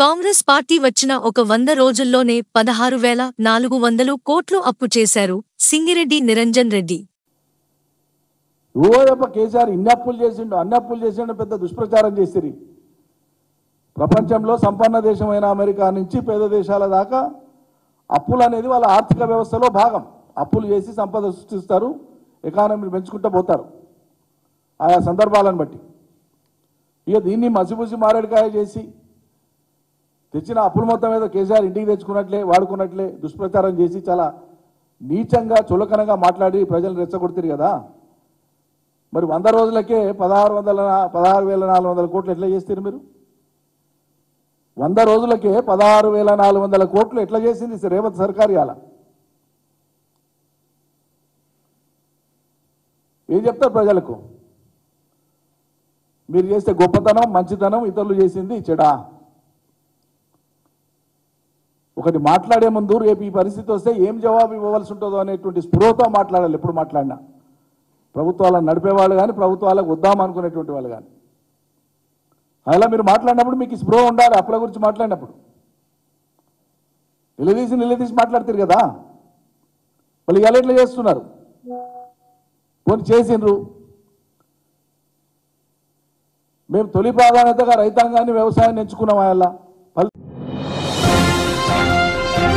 Congress party వచ్చిన ఒక 100 రోజుల్లోనే 16,400 కోట్లు అప్పు చేశారు సింగిరెడ్డి నిరంజన్ రెడ్డి. ఓయప్ప కేసీఆర్ ఇన్ని అప్పులు చేసిండు అన్ని అప్పులు చేసిండు పెద్ద దుష్ప్రచారం చేసిరి. ప్రపంచంలో సంపన్న దేశమైన అమెరికా నుంచి పేద దేశాల దాకా అప్పులు అనేది వాళ్ళ ఆర్థిక వ్యవస్థలో భాగం. అప్పులు చేసి సంపద సృష్టిస్తారు, ఎకానమీని పెంచుకుంటూ పోతారు ఆయా సందర్భాలను బట్టి. ఇక దీన్ని మసిపూసి మారేడుకాయ చేసి తెచ్చిన అప్పులు మొత్తం మీద కేసీఆర్ ఇంటికి తెచ్చుకున్నట్లే వాడుకున్నట్లే దుష్ప్రచారం చేసి చాలా నీచంగా చులకనగా మాట్లాడి ప్రజలు రెచ్చగొడుతారు కదా. మరి 100 రోజులకే 16,400 కోట్లు ఎట్లా చేస్తారు మీరు? 100 రోజులకే 16,400 కోట్లు ఎట్లా చేసింది రేవంత్ సర్కార్? ఇవాళ ఏం చెప్తారు ప్రజలకు? మీరు చేస్తే గొప్పతనం మంచితనం, ఇతరులు చేసింది చెడా? ఒకటి మాట్లాడే ముందు రేపు ఈ పరిస్థితి వస్తే ఏం జవాబు ఇవ్వవలసి ఉంటుందో అనేటువంటి స్పృహతో మాట్లాడాలి. ఎప్పుడు మాట్లాడినా ప్రభుత్వాలను నడిపేవాళ్ళు కానీ ప్రభుత్వాలకు వద్దామనుకునేటువంటి వాళ్ళు కానీ అలా మీరు మాట్లాడినప్పుడు మీకు స్పృహ ఉండాలి. అప్పుల గురించి మాట్లాడినప్పుడు నిలదీసి మాట్లాడతారు కదా. వాళ్ళు ఇలా ఎట్లా చేస్తున్నారు? కొన్ని చేసిండ్రు. మేము తొలి ప్రాధాన్యతగా రైతాంగాన్ని వ్యవసాయాన్ని ఎంచుకున్నాం. అలా